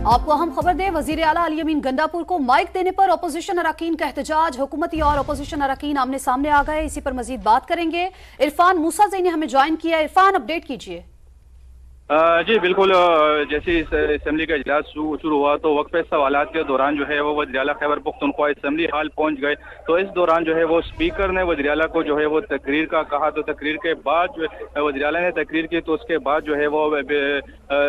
आपको अहम खबर दें, वजीर आला अली अमीन गंडापुर को माइक देने पर अपोजिशन अरकान का एहतजाज। हुकूमती और अपोजिशन अरकान आमने सामने आ गए। इसी पर मजीद बात करेंगे। इरफान मूसाज़ई ने हमें ज्वाइन किया। इरफान, अपडेट कीजिए। जी बिल्कुल। जैसे इस असेंबली का इजलास शुरू हुआ तो वक्फे सवालात के दौरान जो है वो वज़ीर आला खैबर पख्तूनख्वा असेंबली हाल पहुंच गए। तो इस दौरान जो है वो स्पीकर ने वज़ीर आला को जो है वो तकरीर का कहा। तो तकरीर के बाद जो वज़ीर आला ने तकरीर की, तो उसके बाद जो है वो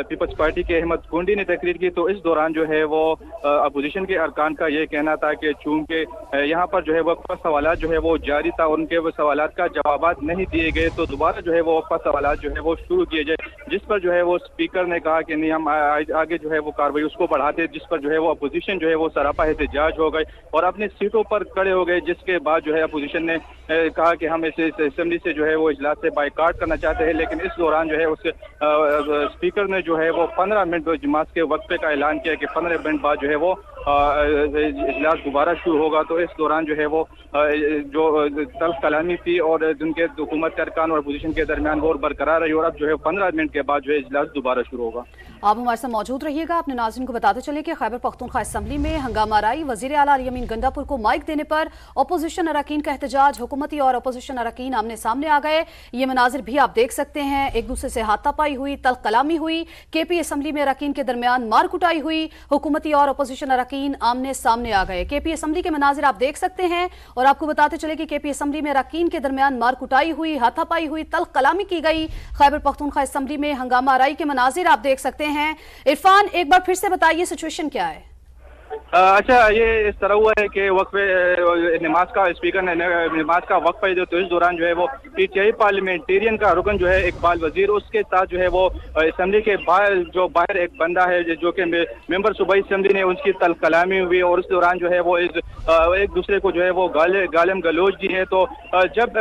पीपल्स पार्टी के अहमद कुंडी ने तकरीर की। तो इस दौरान जो है वो अपोजिशन के अरकान का ये कहना था कि चूंकि यहाँ पर जो है वक्फा सवालात जो है वो जारी था, उनके वो सवालात का जवाबात नहीं दिए गए, तो दोबारा जो है वो वक्फा सवालात जो है वो शुरू किए जाए। जिस पर जो है वो स्पीकर ने कहा कि नहीं, हम आगे जो है वो कार्रवाई उसको बढ़ाते, जिस पर जो है वो अपोजिशन जो है वो सरापा एहतजाज हो गए और अपनी सीटों पर खड़े हो गए। जिसके बाद जो है अपोजिशन ने कहा कि हम इस असेंबली से जो है वो इजलास से बाइकाट करना चाहते हैं। लेकिन इस दौरान जो है उस स्पीकर ने जो है वो 15 मिनट इजलास के वक्फे का ऐलान किया कि 15 मिनट बाद जो है वो इजलास दोबारा शुरू होगा। तो इस दौरान जो है वो जो तल्ख कलामी थी और उनके हुकूमत के अरकान और अपोजिशन के दरमियान वो बरकरार रही और अब जो है 15 मिनट के बाद जो है इजलास दोबारा शुरू होगा। आप हमारे साथ मौजूद रहिएगा। अपने नाज़रीन को बताते चले कि खैबर पख्तूनख्वा असेंबली में हंगामा राई। वज़ीर आला अली अमीन गंडापुर को माइक देने पर अपोजिशन अरकान का एहतजाज। हुकूमती और अपोजिशन अरकान आमने सामने आ गए। ये मनाजिर भी आप देख सकते हैं। एक दूसरे से हाथापाई हुई, तल्ख कलामी हुई। केपी असेंबली में अरकान के दरमियान मार कुटाई हुई। हुकूमती और अपोजिशन अरकान आमने सामने आ गए। केपी असेंबली के मनाजिर आप देख सकते हैं और आपको बताते चले कि केपी असेंबली में अरकान के दरमियान मार कुटाई हुई, हाथापाई हुई, तल्ख कलामी की गई। खैबर पख्तूनख्वा असेंबली में हंगामा राई के मनाजिर आप देख सकते हैं। इरफान, एक बार फिर से बताइए सिचुएशन क्या है? अच्छा, ये इस तरह हुआ है कि वक्फे नमाज का स्पीकर ने नमाज का वक्फा दे, तो इस दौरान जो है वो पीटीआई पार्लियामेंटेरियन का रुकन जो है इकबाल वजीर, उसके साथ जो है वो असेंबली के बाहर एक बंदा है जो कि मेंबर सूबाई असेंबली ने उसकी तल्ख कलामी हुई और उस दौरान जो है वो एक दूसरे को जो है वो गालम गलोच दी है। तो जब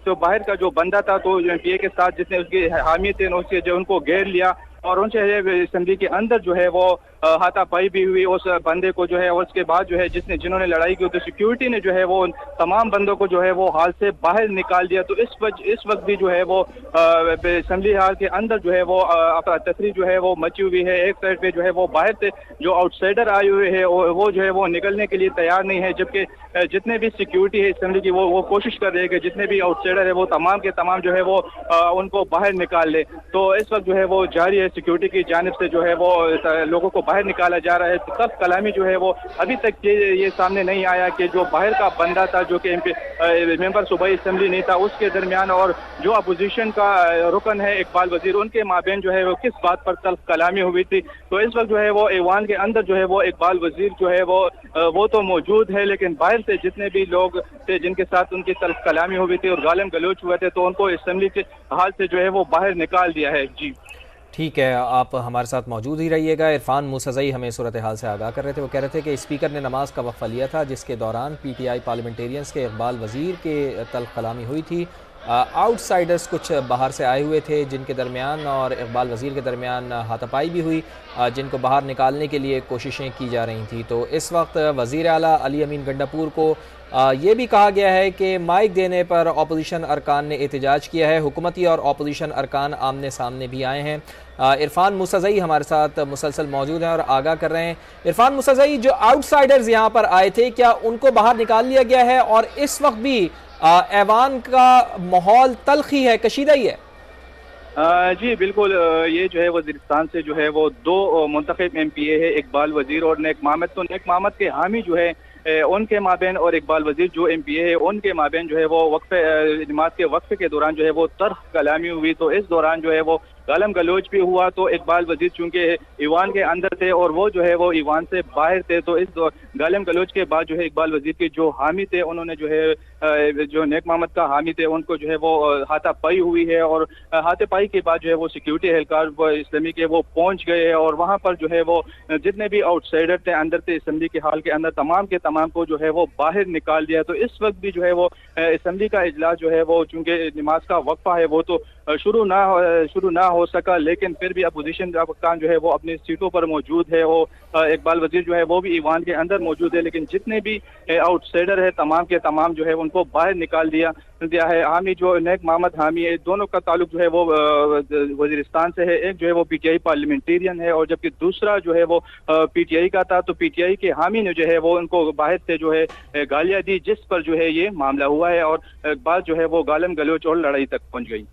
तो बाहर का जो बंदा था तो पीए के साथ जिसने उसकी हामी थे उसके जो उनको घेर लिया और उनसे असेंबली के अंदर जो है वो हाथापाई भी हुई उस बंदे को जो है। और उसके बाद जो है जिन्होंने लड़ाई की तो सिक्योरिटी ने जो है वो तमाम बंदों को जो है वो हाल से बाहर निकाल दिया। तो इस वक्त भी जो है वो असेंबली हाल के अंदर जो है वो अफरा तफरी जो है वो मची हुई है। एक साइड पे जो है वो बाहर से जो आउटसाइडर आए हुए हैं वो जो है वो निकलने के लिए तैयार नहीं है, जबकि जितने भी सिक्योरिटी है असेंबली की वो कोशिश कर रहे हैं कि जितने भी आउटसाइडर है वो तमाम के तमाम जो है वो उनको बाहर निकाल ले। तो इस वक्त जो है वो जारी है, सिक्योरिटी की जानिब से जो है वो लोगों को बाहर निकाला जा रहा है। तो तब कलामी जो है वो अभी तक ये सामने नहीं आया कि जो बाहर का बंदा था जो कि मेंबर सूबाई असेंबली नहीं था उसके दरमियान और जो अपोजिशन का रुकन है इकबाल वजीर, उनके माबेन जो है वो किस बात पर तल्ख कलामी हुई थी। तो इस वक्त जो है वो ऐवान के अंदर जो है वो इकबाल वजीर जो है वो तो मौजूद है, लेकिन बाहर से जितने भी लोग थे जिनके साथ उनकी तल्ख कलामी हुई थी और गालम गलोच हुए थे तो उनको असेंबली के हाल से जो है वो बाहर निकाल दिया है। जी ठीक है, आप हमारे साथ मौजूद ही रहिएगा। इरफान मूसाज़ई हमें सूरत हाल से आगाह कर रहे थे। वो कह रहे थे कि स्पीकर ने नमाज का वक्फा लिया था जिसके दौरान पीटीआई पार्लियामेंटेरियंस के इकबाल वजीर के तल्ख कलामी हुई थी। आउटसाइडर्स कुछ बाहर से आए हुए थे जिनके दरमियान और इकबाल वजीर के दरमियान हाथापाई भी हुई, जिनको बाहर निकालने के लिए कोशिशें की जा रही थी। तो इस वक्त वज़ीर आला अली अमीन गंडापुर को ये भी कहा गया है कि माइक देने पर अपोजिशन अरकान ने एहतजाज किया है। हुकूमती और अपोजिशन अरकान आमने सामने भी आए हैं। इरफान मूसाज़ई हमारे साथ मुसलसल मौजूद हैं और आगाह कर रहे हैं। इरफान मूसाज़ई, जो आउटसाइडर्स यहाँ पर आए थे क्या उनको बाहर निकाल लिया गया है और इस वक्त भी ऐवान का माहौल तल्ख ही है, कशीदा ही है? जी बिल्कुल। ये जो है वज़ीरिस्तान से जो है वो 2 मुंतखब MPA है, इकबाल वजीर और नेक मोहम्मद। तो नेक मोहम्मद के हामी जो है उनके माबेन और इकबाल वजीर जो MPA है उनके माबेन जो है वो नमाज के वक्फे के दौरान जो है वो तल्ख कलामी हुई। तो इस दौरान जो है वो गालम गलोच भी हुआ। तो इकबाल वजीर चूंकि ईवान के अंदर थे और वो जो है वो ईवान से बाहर थे, तो इस गालम गलोच के बाद जो है इकबाल वजीर के जो हामी थे उन्होंने जो है जो नेक मोहम्मद का हामी थे उनको जो है वो हाथापाई हुई है। और हाथापाई के बाद जो है वो सिक्योरिटी एहलकार इस्लामी के वो पहुंच गए और वहाँ पर जो है वो जितने भी आउटसाइडर थे अंदर थे असेंबली के हाल के अंदर तमाम के तमाम को जो है वो बाहर निकाल दिया। तो इस वक्त भी जो है वो असेंबली का इजलास जो है वो चूंकि नमाज का वक्फा है वो तो शुरू ना ہو سکا، لیکن پھر بھی اپوزیشن کا ارکان جو ہے وہ اپنی سیٹوں پر موجود ہے. وہ اقبال وزیر جو ہے وہ بھی ایوان کے اندر موجود ہے، لیکن جتنے بھی آؤٹ سائڈر ہے تمام کے تمام جو ہے ان کو باہر نکال دیا ہے. حامی جو نیک محمد حامی ہے، دونوں کا تعلق جو ہے وہ وزیرستان سے ہے. ایک جو ہے وہ پی ٹی آئی پارلیمنٹیرین ہے اور جبکہ دوسرا جو ہے وہ پی ٹی آئی کا تھا. تو پی ٹی آئی کے حامی نے جو ہے وہ ان کو باہر سے جو ہے گالیاں دی، جس پر جو ہے یہ معاملہ ہوا ہے اور بات جو ہے وہ گالم گلوچ اور لڑائی تک پہنچ گئی.